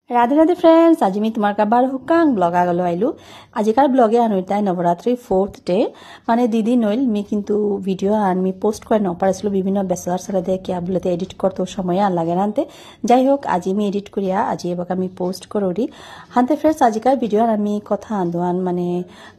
Radhe Radhe friends, आज मैं तुम्हार का बार हुकांग ब्लॉग आगलो आइलू। आजिकार ब्लॉगे आनुइताय नवरात्रि 4th डे माने दीदी नइल मी किन्तु भिडिओ आन मी पोस्ट कर न पारसिलो विभिन्न बेसार सालादे क्या बोलते एडिट करते समय आन लागे नानते যাই হোক আজি मी एडिट करिया আজি एबाक আমি पोस्ट करोरी हानते फ्रेंड्स आजिकार भिडिओ আমি কথা আন্দোয়ান মানে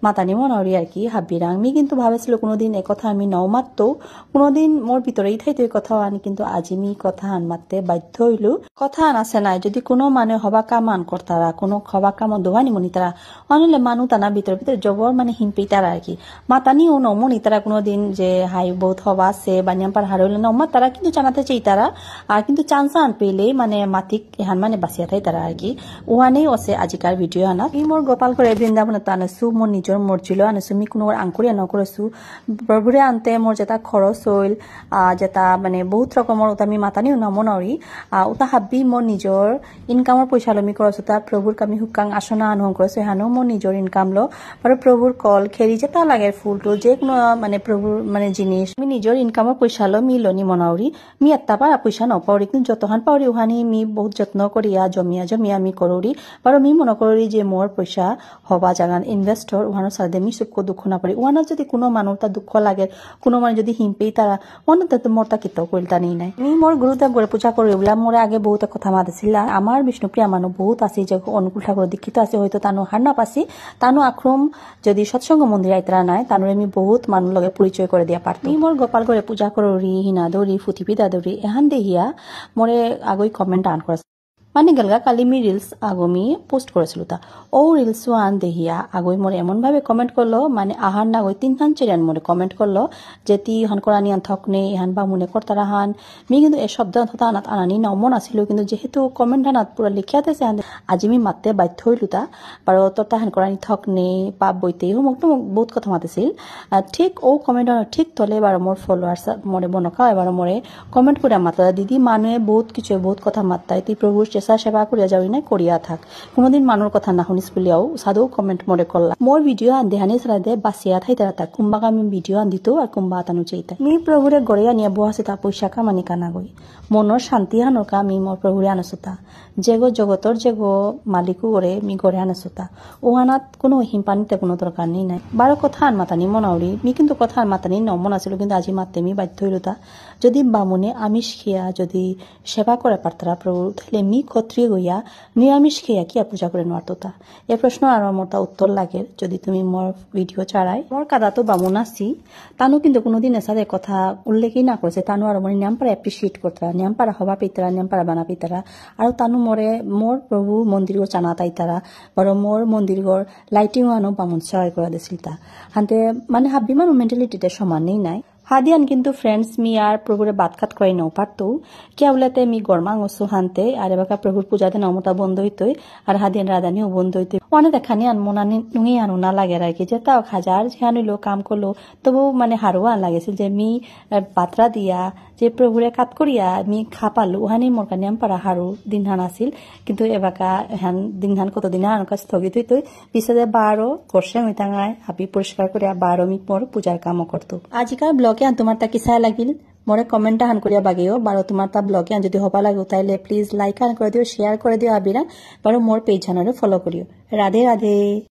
মাতানি মনরি আর কি হাবিরাং मी কিন্তু ভাবেছিল কোনদিন এই কথা আমি নাও মাত্তো কোনদিন মোর ভিতরেই থাইতো এই কথা আনি কিন্তু আজি मी কথা আন মারতে বাধ্য হইলু কথা আন আছে না যদি কোনো মানে কামান করতারা কোনো খবা কাম দোহানি মনি তারা অনলে মানু তানা ভিতর ভিতর জবর মানে হিমপি তারা আর কি মাতানি ও নমনি তারা কোনদিন যে হাই বহুত হবা সে বানিয়াম পার হারলে নমা তারা কিন্তু জানাতে চাই তারা আর কিন্তু চান্স আন পেলে মানে মাতিক এহান মানে বাসিয়া থাই তারা আর কি ওহানেই আছে আজিকার ভিডিও আনা ই মোর গোপাল করে বৃন্দাবন তানসু মোর নিজর মর্জিলো আনসু মি কোনো আঙ্কুরিয়া নকরসু প্রভুরে আনতে মোর যেটা খরচ হইল যেটা মানে বহুত রকমের ওটা আমি মাতানি নমনরি ওটা হাবি মোর নিজর ইনকামৰ পইচা লমি করছো তা প্রভুর কামি হুকাং আসনা আনহং করছো হানো মোর নিজর ইনকাম লো আর প্রভুর কল খেরি যেটা লাগে ফুলটো যে কোনো মানে প্রভুর মানে জিনিস আমি নিজর ইনকামৰ পইচা লো মি লনি মনাউরি মি এত্তা পারা পইসা নপাউরি কিন্তু যতহান পাউরি ওহানি মি বহুত যত্ন করিয়া জমিয়া মি করুরি পারো মি মনে করি যে মোর পইসা হবা জাগান ইনভেস্টর ওহানো সাদে মি সুখ দুঃখ না পারি ওহানা যদি কোনো মানুষ তা দুঃখ লাগে কোনো মানে যদি হিমপেই তারা ওনাতে তো মোর তা কিতো কইলতা নেই নাই মি মোর গুরুদেব গড়ে পূজা করি বলা মোরে আগে বহুত কথা মাতিছিল আমার বিষ্ণুপ্রিয়া মানুষ বহুত আছে যে অনুকূল ঠাকুর দীক্ষিত আছে হয়তো তানো হার না পাসি তানো আক্রম যদি সৎসঙ্গ মন্দির আইতরা নাই তানোরে আমি বহুত মানুষ লগে পরিচয় করে দিয়া পারতো মোর গোপাল করে পূজা করি হিনা দৌড়ি ফুটিপিদা দৌড়ি এহান দেহিয়া মোরে আগই কমেন্ট আন করে মানে গেলগা কালি মি রিলস আগমি পোস্ট করেছিল তা ও রিলস আন দেহিয়া আগই মোরে এমন ভাবে কমেন্ট করলো মানে আহার না গই তিনখান চেরান মোরে কমেন্ট করলো যেতি হন করানি আন থকনে ইহান বা মনে করতারা হান মি কিন্তু এই শব্দ থতা আনাত আনানি নমন আছিল কিন্তু যেহেতু কমেন্ট আনাত পুরা লিখিয়াতেছে আজি মি মাতে বাধ্য হইলু তা পারো ততা হান করানি থকনে পাপ বইতেই হোক তো বহুত কথা মাতিছিল ঠিক ও কমেন্ট ঠিক তলে এবার মোর ফলোয়ার্স মোরে বনকা এবার মোরে কমেন্ট করে মাতা দিদি মানুয়ে বহুত কিছু বহুত কথা মাত্তাই তি প্রভুর সেবা করিয়া যাওই না করিয়া থাক কোনদিন মানুর কথা না শুনিস বলিয়াও সাদৌ কমেন্ট মরে করলা মোর ভিডিও আন দেহানি সারাদে বাসিয়া থাই তারা থাক কুম্বা আমি ভিডিও আন দিত আর কুম্বা আতানো চাইতা মি প্রভুরে গড়িয়া নিয়ে বহাসে তা পয়সা কামানি কানা গই মনৰ শান্তি হানকা মি মোর প্রভুরে আনসুতা যেগো জগতর যেগো মালিকু গড়ে মি গড়ে আনসুতা ওহানাত কোনো হিমপানিতে কোনো দরকার নেই নাই বারো কথা আন মাতানি মনাউরি মি কিন্তু কথা আন মাতানি নমন আছিল কিন্তু আজি মাতে মি বাধ্য হইলুতা যদি বামুনে আমিষ খেয়া যদি সেবা করে পারতারা প্রভু তাহলে মি ক্ষত্রিয় গইয়া নিরামিষ খেয়া কি পূজা করে নোয়ারতোতা এই প্রশ্ন আর মোরটা উত্তর লাগে যদি তুমি মোর ভিডিও চারাই মোর কাদা তো বামুন আছি তানো কিন্তু কোনোদিন এসাদে কথা উল্লেখই না করেছে তানো আর মনে নাম পারা এপ্রিসিয়েট করতারা নাম পারা হবা পিতরা নাম পারা বানা পিতরা আর তানো মরে মোর প্রভু মন্দির গো চানা তাইতারা বড় মোর মন্দির গর লাইটিং আনো বামুন সহায় করে দিছিল তা হান্তে মানে হাবি মানু মেন্টালিটিতে সমানই নাই হাদিয়ান কিন্তু ফ্রেন্ডস মি আর প্রভুরে বাত খাত করাই নাও পারতো কে বলতে মি গরমাং ওসু হানতে আর এবাকা প্রভুর পূজাতে নমতা বন্ধ হইতই আর হাদিয়ান রাধানিও বন্ধ হইতই অনেক দেখানি আন মনানি নুঙি আনো না লাগে রাখি যে তাও হাজার যেহানিলো কাম করলো তবু মানে হারোয়া লাগেছিল যে মি পাত্রা দিয়া যে প্রভুরে কাত করিয়া মি খাপালো ওহানি মোর কানে পারা হারু দিনহান আছিল কিন্তু এবাকা হ্যান দিনহান কতদিন আনকা স্থগিত হইতই পিছতে 12 বর্ষে হইতাঙায় হাবি পরিষ্কার করিয়া 12 মি মোর পূজার কামও করতো আজিকার ব্লগে আন তোমার তা কিসা লাগিল মোরে কমেন্ট হান করিয়া বাগিও বারো তোমার তা ব্লগে আন যদি হবা লাগে তাইলে প্লিজ লাইক আন করে দিও শেয়ার করে দিও আবিরা বারো মোর পেজ হানরে ফলো করিও রাধে রাধে।